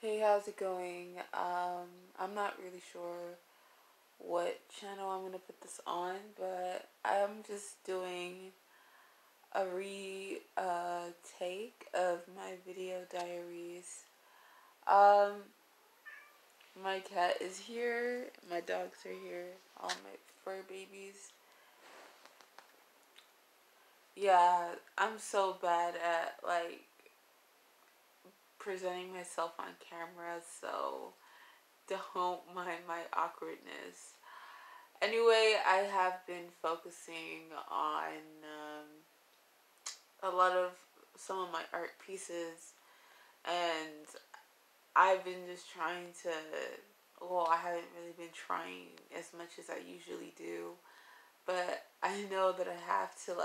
Hey, how's it going? I'm not really sure what channel I'm gonna put this on, but I'm just doing a take of my video diaries. Um, my cat is here, my dogs are here, all my fur babies. Yeah, I'm so bad at presenting myself on camera, so don't mind my awkwardness. Anyway, I have been focusing on a lot of some of my art pieces, and I've been just trying to. Well, I haven't really been trying as much as I usually do, but I know that I have to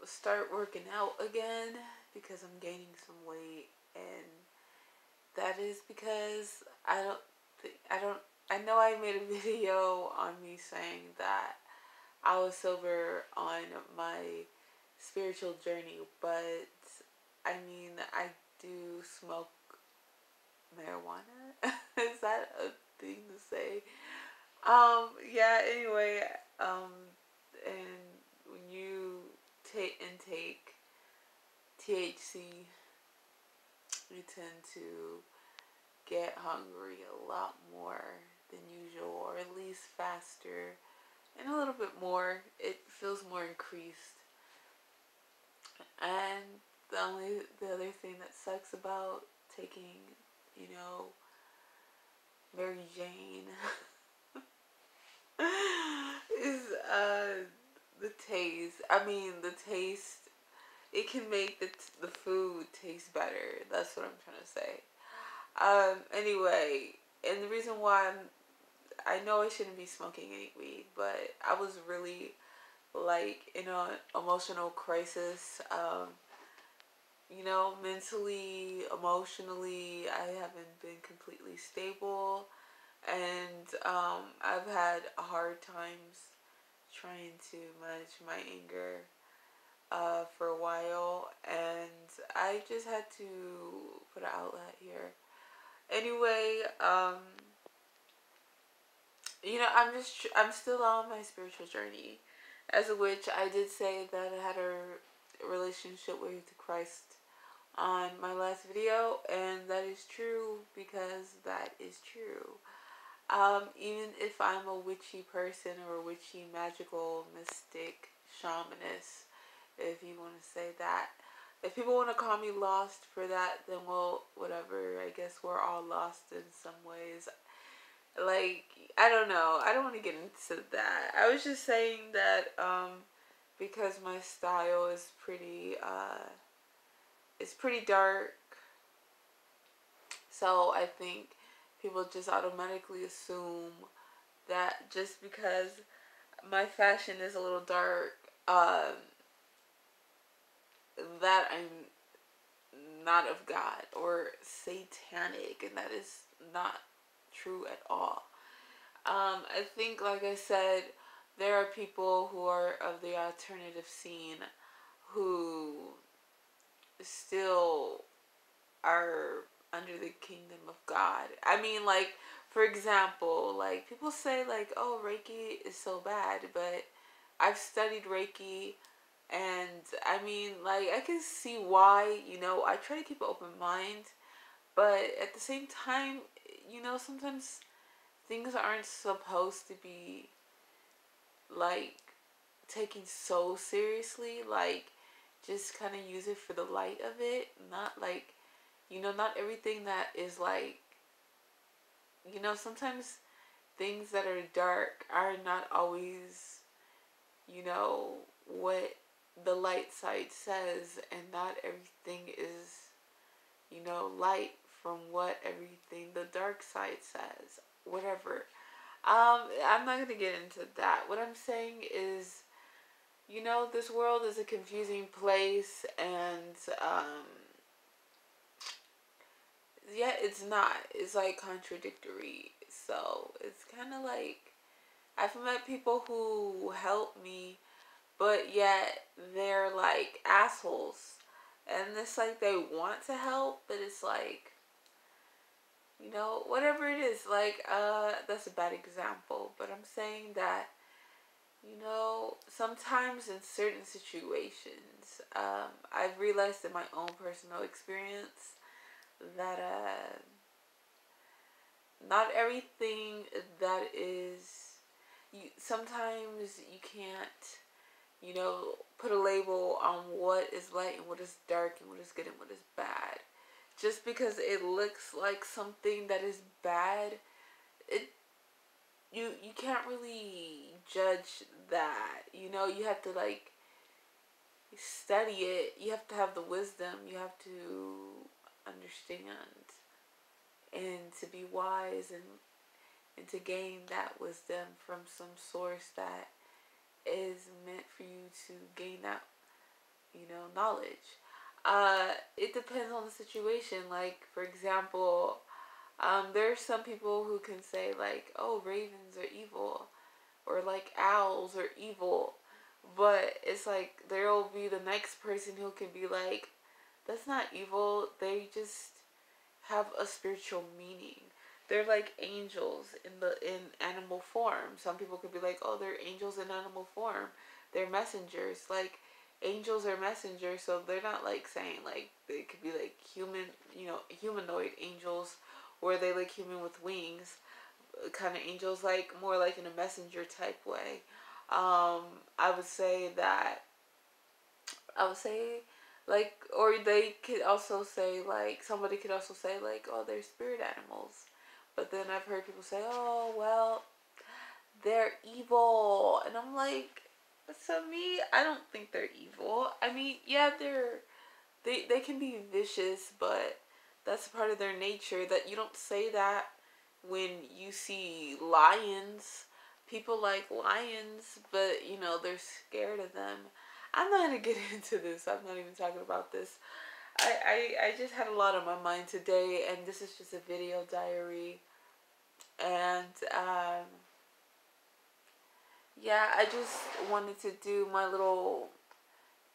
start working out again because I'm gaining some weight, and that is because I know I made a video on me saying that I was sober on my spiritual journey, but I mean, I do smoke marijuana. Is that a thing to say? Yeah, anyway, and when you intake THC, you tend to get hungry a lot more than usual, or at least faster, and a little bit more. It feels more increased. And the other thing that sucks about taking, you know, Mary Jane is the taste. I mean, the taste. It can make the food taste better. That's what I'm trying to say. Anyway, and the reason why I know I shouldn't be smoking any weed, but I was really in an emotional crisis. Mentally, emotionally, I haven't been completely stable, and I've had hard times trying to manage my anger for a while, and I just had to put an outlet here. Anyway, I'm still on my spiritual journey, as of which I did say that I had a relationship with Christ on my last video, and that is true because that is true. Even if I'm a witchy person or a witchy, magical, mystic, shamanist, if you want to say that. If people want to call me lost for that, then well, whatever. I guess we're all lost in some ways. I don't know. I don't want to get into that. I was just saying that because my style is pretty dark, so I think people just automatically assume that just because my fashion is a little dark, that I'm not of God or satanic, and that is not true at all. I think, like I said, there are people who are of the alternative scene who still are under the kingdom of God. I mean, for example, people say, oh, Reiki is so bad, but I've studied Reiki, and I mean, I can see why, I try to keep an open mind, but at the same time, sometimes things aren't supposed to be, taken so seriously, just kind of use it for the light of it, not not everything that is sometimes things that are dark are not always, what the light side says, and not everything is, light from what everything the dark side says, whatever. I'm not gonna get into that. What I'm saying is, this world is a confusing place, and yeah, it's not. It's contradictory. So it's kind of I've met people who help me, but yet they're assholes, and it's they want to help, but it's you know, whatever it is, like, that's a bad example, but I'm saying that, you know, sometimes in certain situations, I've realized in my own personal experience that, not everything that is, sometimes you can't, you know, put a label on what is light and what is dark and what is good and what is bad. Just because it looks like something that is bad, it you can't really judge that. You know, you have to like study it. You have to have the wisdom. You have to understand and to be wise and to gain that wisdom from some source that is meant for you to gain that, you know, knowledge. It depends on the situation. Like, for example, there are some people who can say like, "Oh, ravens are evil," or like owls are evil, but it's like there will be the next person who can be like, "That's not evil. They just have a spiritual meaning. They're like angels in animal form." Some people could be like, "Oh, they're angels in animal form. They're messengers." Like, angels are messengers, so they're not like saying like they could be like human, you know, humanoid angels, where they like human with wings, kind of angels, like more like in a messenger type way. I would say that I would say like, or they could also say like, somebody could also say like, "Oh, they're spirit animals," but then I've heard people say, "Oh, well, they're evil," and I'm like, so me, I don't think they're evil. I mean, yeah, they can be vicious, but that's part of their nature. That you don't say that when you see lions. People like lions, but you know, they're scared of them. I'm not gonna get into this. I'm not even talking about this. I just had a lot on my mind today, and this is just a video diary. And yeah, I just wanted to do my little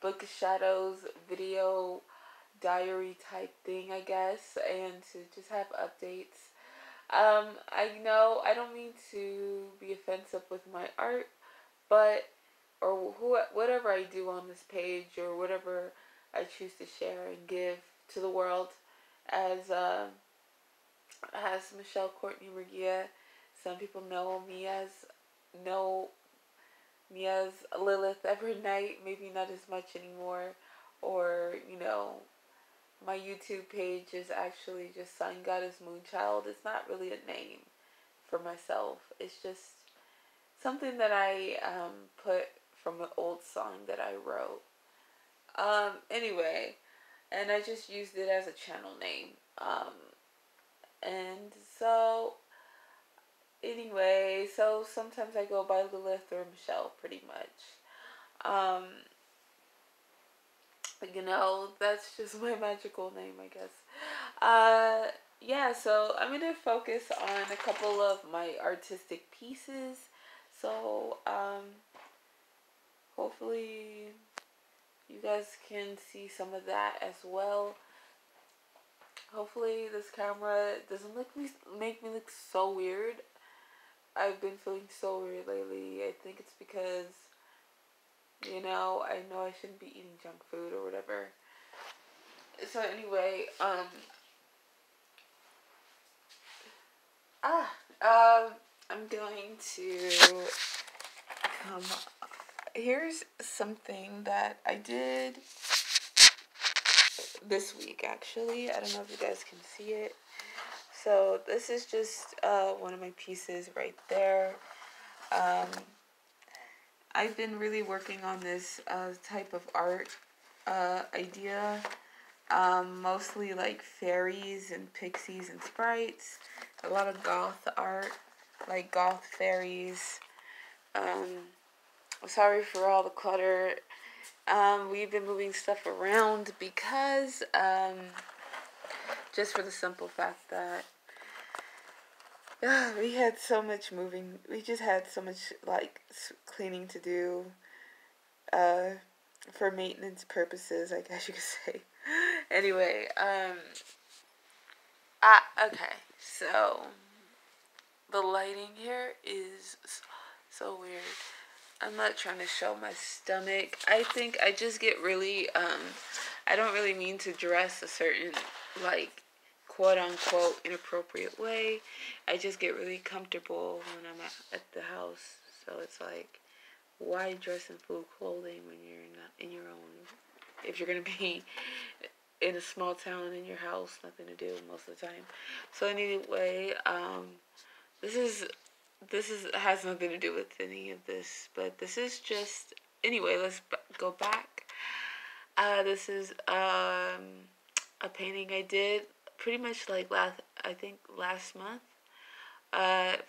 Book of Shadows video diary type thing, I guess, and to just have updates. I know I don't mean to be offensive with my art, but or whatever I do on this page or whatever I choose to share and give to the world, as Michelle Courtney Regia. Some people know me as Lilith every night. Maybe not as much anymore, or you know, my YouTube page is actually just Sun Goddess Moonchild. It's not really a name for myself. It's just something that I put from an old song that I wrote. Anyway, and I just used it as a channel name. And so, anyway, so sometimes I go by Lilith or Michelle, pretty much. You know, that's just my magical name, I guess. Yeah, so I'm going to focus on a couple of my artistic pieces. So, hopefully you guys can see some of that as well. Hopefully this camera doesn't make me look so weird. I've been feeling so weird lately. I think it's because, you know I shouldn't be eating junk food or whatever. So anyway, I'm going to here's something that I did this week, actually. I don't know if you guys can see it. So this is just one of my pieces right there. I've been really working on this type of art idea. Mostly like fairies and pixies and sprites. A lot of goth art, like goth fairies. Sorry for all the clutter. We've been moving stuff around because, just for the simple fact that we had so much moving. We just had so much like cleaning to do, for maintenance purposes, I guess you could say. Anyway, okay. So, the lighting here is so weird. I'm not trying to show my stomach. I think I just get really, I don't really mean to dress a certain, like, quote unquote inappropriate way. I just get really comfortable when I'm at the house. So it's like, why dress in full clothing when you're not in your own, if you're going to be in a small town in your house, nothing to do most of the time. So anyway, this is has nothing to do with any of this, but this is just anyway. Let's go back. This is a painting I did pretty much like last month.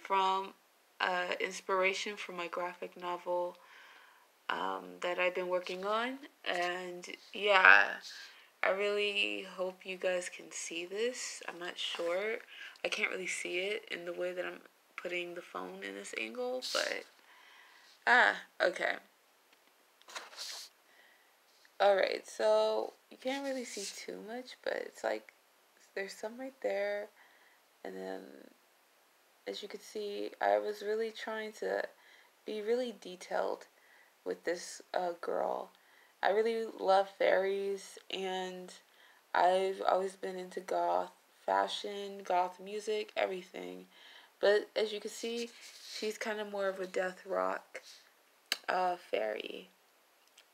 From inspiration from my graphic novel that I've been working on, and yeah, I really hope you guys can see this. I'm not sure. I can't really see it in the way that I'm putting the phone in this angle, but okay. Alright, so you can't really see too much, but it's like there's some right there, and then as you can see, I was really trying to be really detailed with this girl. I really love fairies, and I've always been into goth fashion, goth music, everything. But as you can see, she's kind of more of a death rock fairy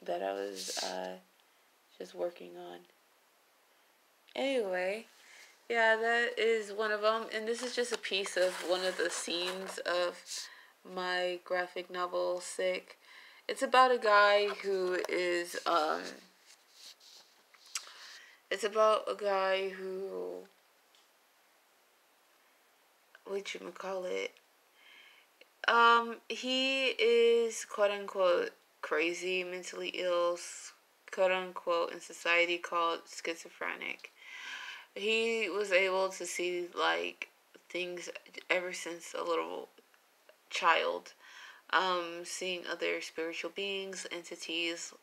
that I was just working on. Anyway, yeah, that is one of them. And this is just a piece of one of the scenes of my graphic novel, Sick. It's about a guy who is, it's about a guy who, whatchamacallit, he is quote unquote crazy, mentally ill, quote unquote in society called schizophrenic. He was able to see like things ever since a little child, seeing other spiritual beings, entities,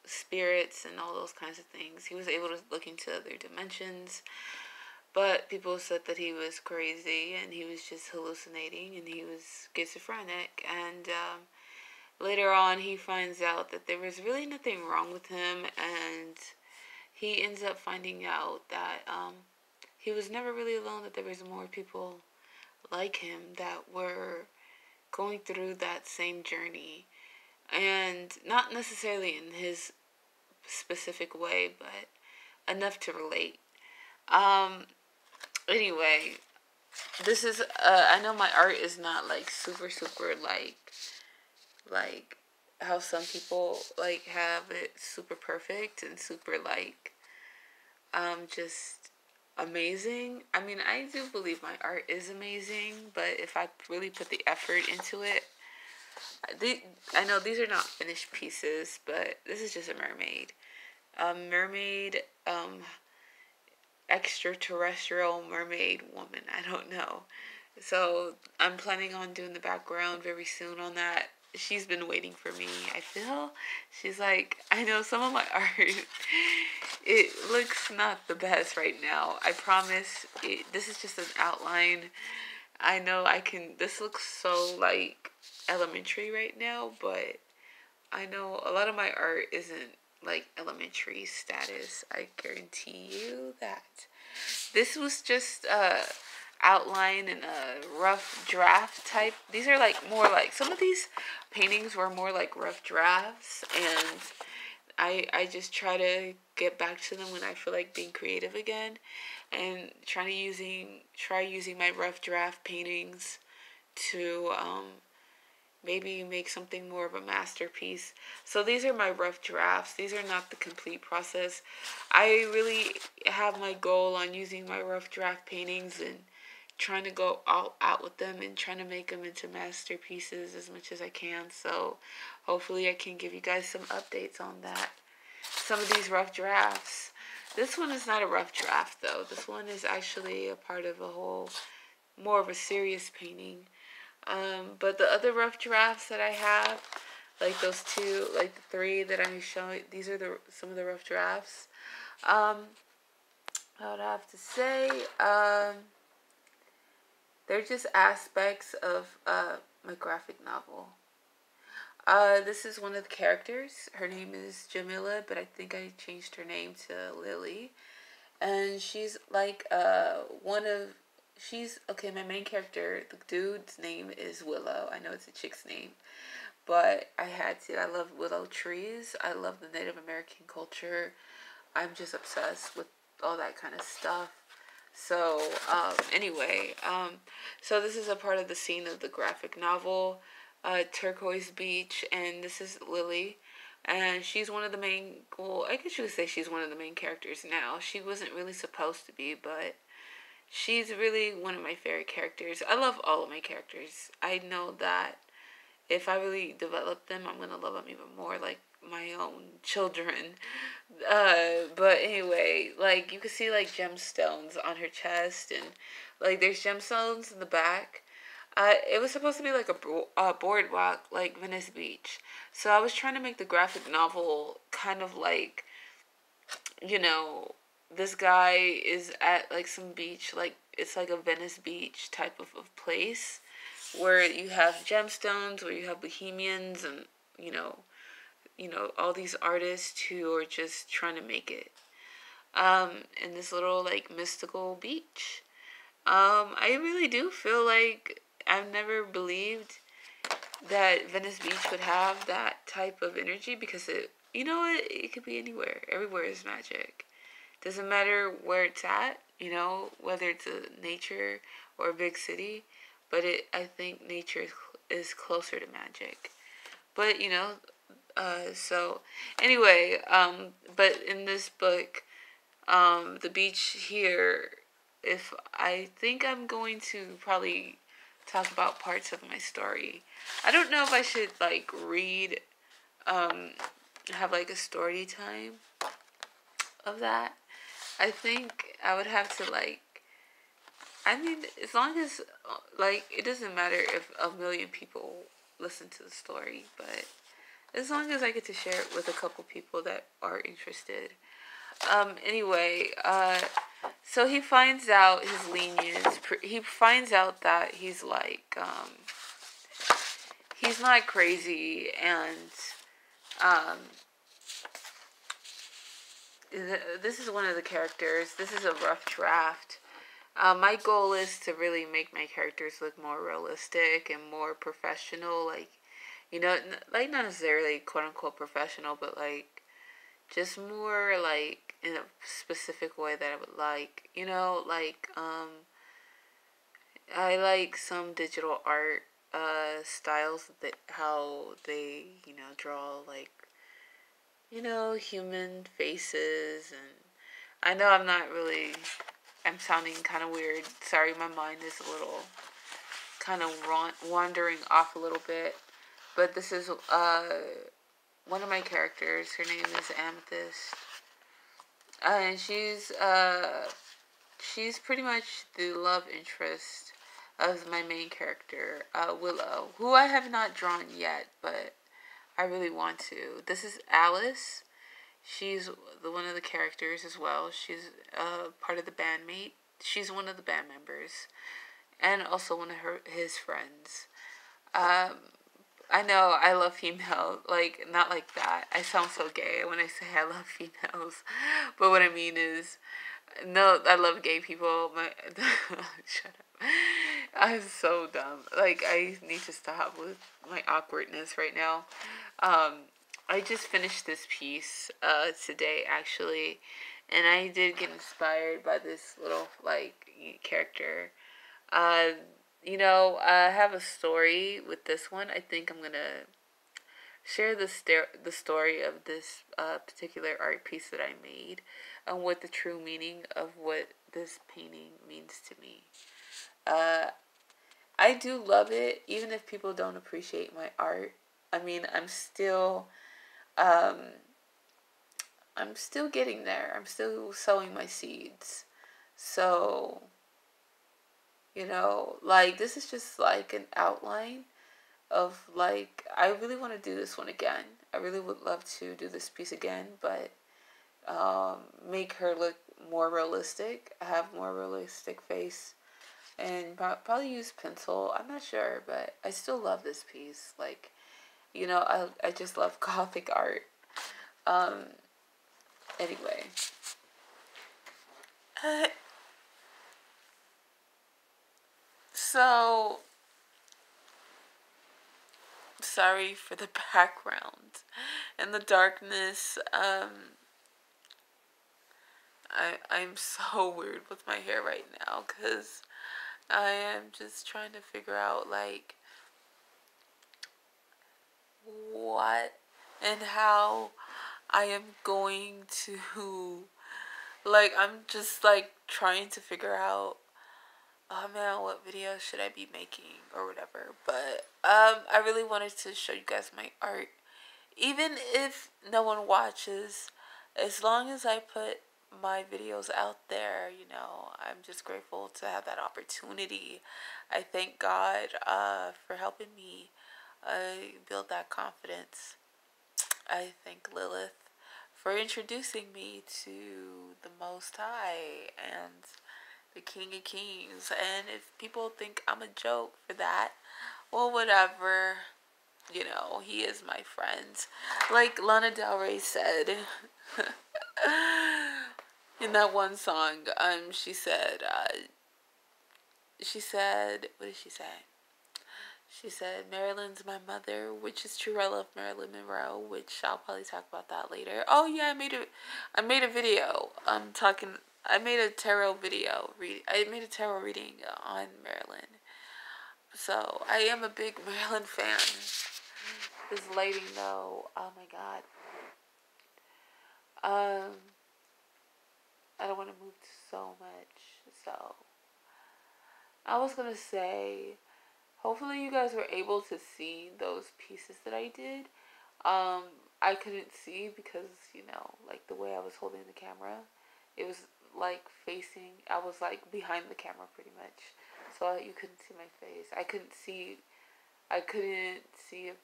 spirits, and all those kinds of things. He was able to look into other dimensions, but people said that he was crazy and he was just hallucinating and he was schizophrenic. And later on, he finds out that there was really nothing wrong with him, and he ends up finding out that he was never really alone, that there was more people like him that were going through that same journey, and not necessarily in his specific way, but enough to relate. Anyway, this is I know my art is not like super like how some people like have it super perfect and super like just amazing. I mean, I do believe my art is amazing, but if I really put the effort into it, I know these are not finished pieces, but this is just a mermaid. Mermaid, extraterrestrial mermaid woman. I don't know. So I'm planning on doing the background very soon on that. She's been waiting for me, I feel. She's like, I know some of my art, it looks not the best right now. I promise. This is just an outline. I know I can, this looks so like elementary right now, but I know a lot of my art isn't like elementary status. I guarantee you that. This was just outline and a rough draft type. These are like more like, some of these paintings were more like rough drafts, and I just try to get back to them when I feel like being creative again, and try using my rough draft paintings to maybe make something more of a masterpiece. So these are my rough drafts. These are not the complete process. I really have my goal on using my rough draft paintings and trying to go all out with them and trying to make them into masterpieces as much as I can. So hopefully I can give you guys some updates on that. Some of these rough drafts. This one is not a rough draft though. This one is actually a part of a whole, more of a serious painting. But the other rough drafts that I have, like those two, like the three that I'm showing, these are some of the rough drafts. I would have to say, They're just aspects of my graphic novel. This is one of the characters. Her name is Jamila, but I think I changed her name to Lily. And she's like she's okay, my main character, the dude's name is Willow. I know it's a chick's name, but I had to. I love willow trees. I love the Native American culture. I'm just obsessed with all that kind of stuff. So, so this is a part of the scene of the graphic novel, Turquoise Beach, and this is Lily, and she's one of the main, well, I guess you could say she's one of the main characters now. She wasn't really supposed to be, but she's really one of my favorite characters. I love all of my characters. I know that if I really develop them, I'm gonna love them even more, like my own children. But anyway, like you can see like gemstones on her chest, and like there's gemstones in the back. It was supposed to be like a boardwalk, like Venice Beach. So I was trying to make the graphic novel kind of like, you know, this guy is at like some beach, like it's like a Venice Beach type of place where you have gemstones, where you have bohemians, and you know, all these artists who are just trying to make it. In this little like mystical beach. I really do feel like I've never believed that Venice Beach would have that type of energy, because you know what, it could be anywhere. Everywhere is magic. Doesn't matter where it's at, whether it's a nature or a big city, but I think nature is closer to magic. But so anyway, but in this book, the beach here, if I think I'm going to probably talk about parts of my story. I don't know if I should like read, have like a story time of that. I think I would have to like, I mean, as long as like, it doesn't matter if a million people listen to the story, but as long as I get to share it with a couple people that are interested. Anyway, so he finds out his lineage. He finds out that he's like, he's not crazy, and this is one of the characters. This is a rough draft. My goal is to really make my characters look more realistic and more professional, like, like not necessarily quote unquote professional, but like just more like in a specific way that I would like, like I like some digital art styles, that how they draw like human faces. And I know I'm sounding kind of weird. Sorry, my mind is a little kind of wandering off a little bit. But this is one of my characters. Her name is Amethyst. And she's pretty much the love interest of my main character, Willow, who I have not drawn yet, but I really want to. This is Alice. She's one of the characters as well. She's part of the bandmate. She's one of the band members, and also one of his friends. I know I love female, like, not like that. I sound so gay when I say I love females. But what I mean is, no, I love gay people. Shut up. I'm so dumb. Like, I need to stop with my awkwardness right now. I just finished this piece today, actually. And I did get inspired by this little, like, character. I have a story with this one. I think I'm gonna share the story of this particular art piece that I made, and what the true meaning of what this painting means to me. I do love it, even if people don't appreciate my art. I mean, I'm still getting there. I'm still sowing my seeds. So, like, this is just like an outline of, like, I really want to do this one again. I really would love to do this piece again, but make her look more realistic, have more realistic face, and probably use pencil. I'm not sure, but I still love this piece. Like, I just love Gothic art. Um, anyway. So, sorry for the background and the darkness. I'm so weird with my hair right now because I am just trying to figure out, like, what and how I am going to, like, I'm just, like, trying to figure out, oh man, what video should I be making or whatever. But I really wanted to show you guys my art, even if no one watches. As long as I put my videos out there, I'm just grateful to have that opportunity. I thank God for helping me build that confidence. I thank Lilith for introducing me to the Most High and the King of Kings. And if people think I'm a joke for that, well, whatever. He is my friend. Like Lana Del Rey said in that one song, she said, what did she say? She said, Marilyn's my mother, which is true. I love Marilyn Monroe, which I'll probably talk about that later. Oh yeah, I made a video. I made a tarot video. I made a tarot reading on Marilyn. So I am a big Marilyn fan. This lighting though, oh my god. I don't want to move so much. So I was gonna say, hopefully you guys were able to see those pieces that I did. I couldn't see because, like the way I was holding the camera, it was like I was like behind the camera pretty much. So you couldn't see my face. I couldn't see if,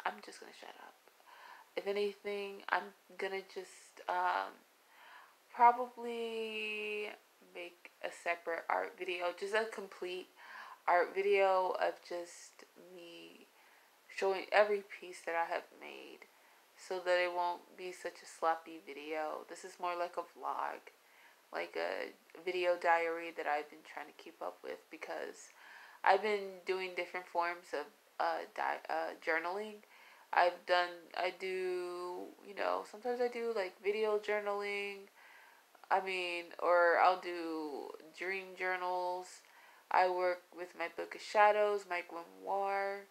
I'm just gonna shut up. If anything, I'm gonna just, probably make a separate art video, just a complete art video of just me showing every piece that I have made, so that it won't be such a sloppy video. This is more like a vlog, like a video diary that I've been trying to keep up with, because I've been doing different forms of journaling. Sometimes I do like video journaling. Or I'll do dream journals. I work with my Book of Shadows, my grimoire,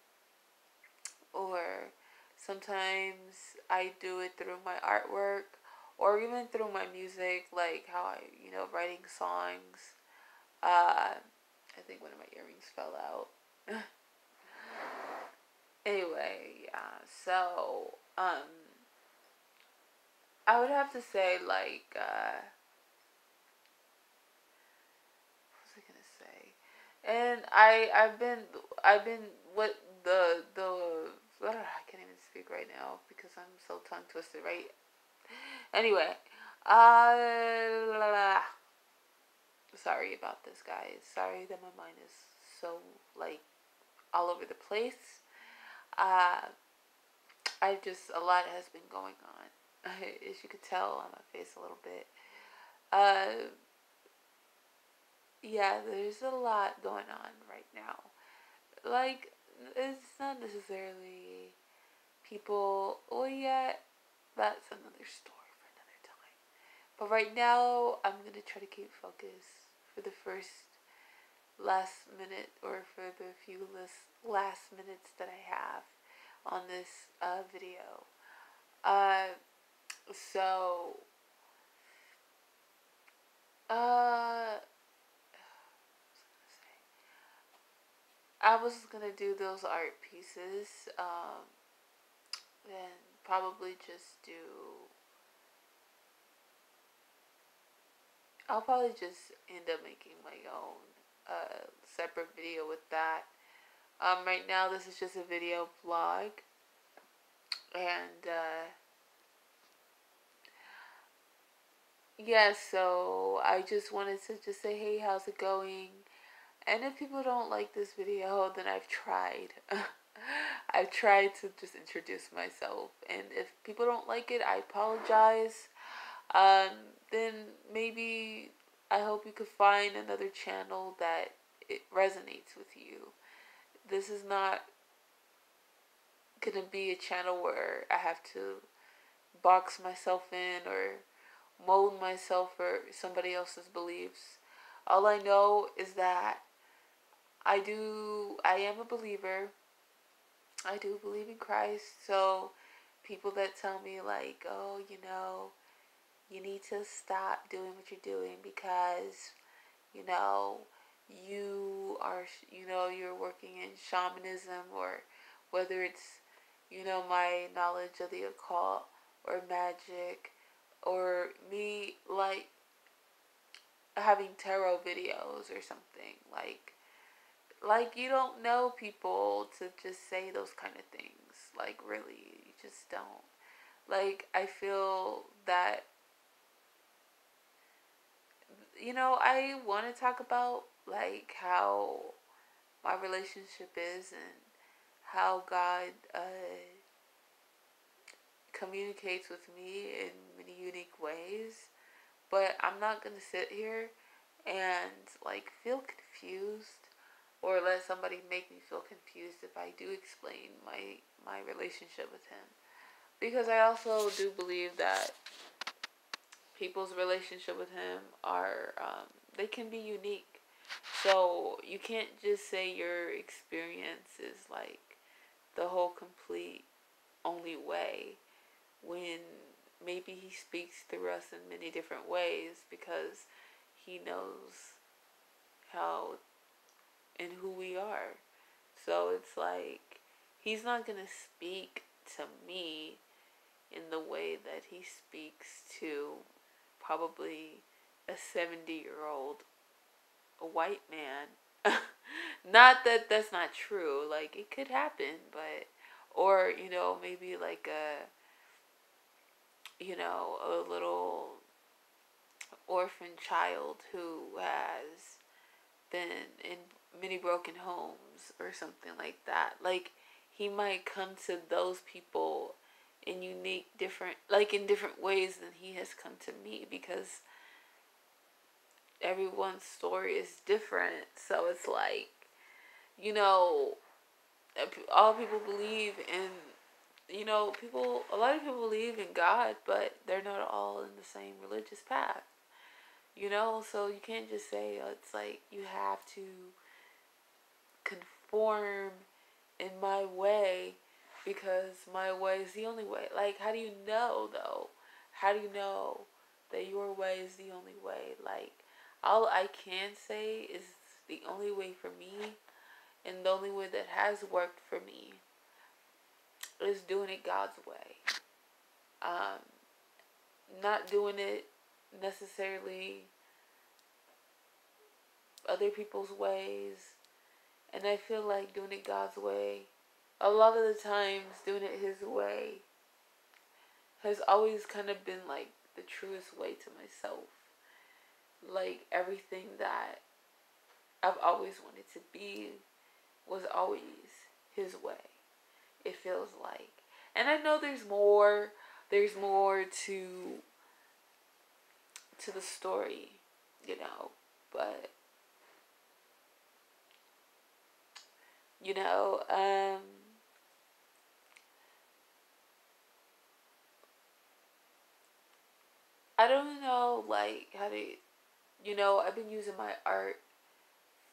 or sometimes I do it through my artwork, or even through my music, like how writing songs. I think one of my earrings fell out. Anyway, yeah, so, I would have to say, like, what was I gonna say? And I've been, what, I can't even speak right now because I'm so tongue twisted, right? Anyway, sorry about this, guys. Sorry that my mind is so, like, all over the place. A lot has been going on. As you could tell on my face a little bit. Yeah, there's a lot going on right now. Like, it's not necessarily people, oh yeah, that's another story for another time. But right now, I'm going to try to keep focus for the last minute, or for the few last minutes that I have on this video. So, I was gonna do those art pieces, and probably I'll probably just end up making my own separate video with that. Right now this is just a video vlog, and yeah, so I just wanted to just say, hey, how's it going? And if people don't like this video, then I've tried. I've tried to just introduce myself. And if people don't like it, I apologize. Then maybe I hope you could find another channel that it resonates with you. This is not gonna be a channel where I have to box myself in or mold myself for somebody else's beliefs. All I know is that I am a believer. I do believe in Christ. So people that tell me like, oh, you need to stop doing what you're doing because, you know, you're working in shamanism, or whether it's, my knowledge of the occult or magic, or me like having tarot videos or something. Like you don't know people to just say those kind of things. Like really, you just don't. Like I feel that I want to talk about like how my relationship is and how God communicates with me in many unique ways. But I'm not going to sit here and like feel confused or let somebody make me feel confused if I do explain my relationship with him. Because I also do believe that people's relationship with him are they can be unique. So you can't just say your experience is like the whole complete only way when maybe he speaks through us in many different ways because he knows how and who we are. So it's like he's not going to speak to me in the way that he speaks to probably a 70-year-old white man. Not that that's not true. Like it could happen, but or maybe like a little orphan child who has been in many broken homes or something like that. Like he might come to those people in different ways than he has come to me, because everyone's story is different. So it's like, all people believe in, a lot of people believe in God, but they're not all in the same religious path. So you can't just say it's like you have to conform in my way because my way is the only way. Like, how do you know though? How do you know that your way is the only way? Like, all I can say is the only way for me, and the only way that has worked for me is doing it God's way. Not doing it necessarily other people's ways. And I feel like doing it God's way, a lot of the times doing it his way has always kind of been like the truest way to myself. Like everything that I've always wanted to be was always his way, it feels like. And I know there's more to the story, but I don't know like how to, I've been using my art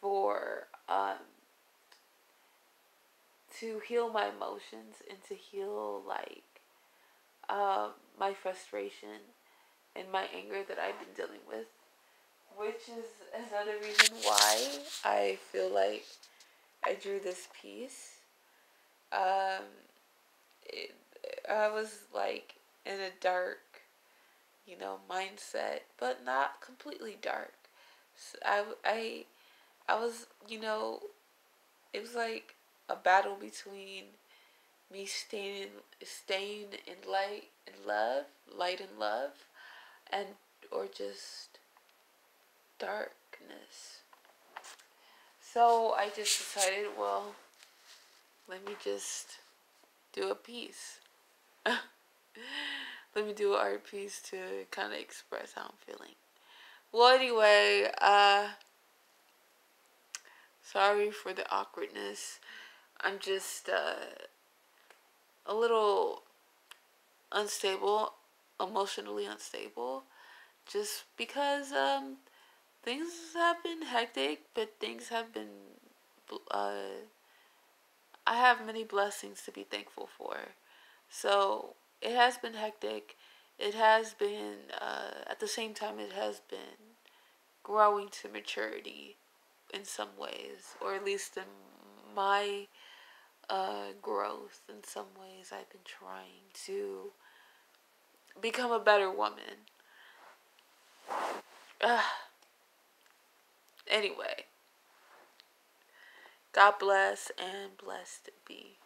for to heal my emotions and to heal like my frustration and my anger that I've been dealing with, which is another reason why I feel like I drew this piece. It, I was like in a dark, mindset, but not completely dark. So I was, it was like a battle between me staying in light and love, and or just darkness. So I just decided, well, let me just do a piece. Let me do an art piece to kind of express how I'm feeling. Well, anyway, sorry for the awkwardness. I'm just a little unstable, emotionally unstable, just because things have been hectic, but things have been I have many blessings to be thankful for. So it has been hectic. It has been at the same time it has been growing to maturity in some ways, or at least in my growth in some ways. I've been trying to become a better woman. Anyway, God bless and blessed be.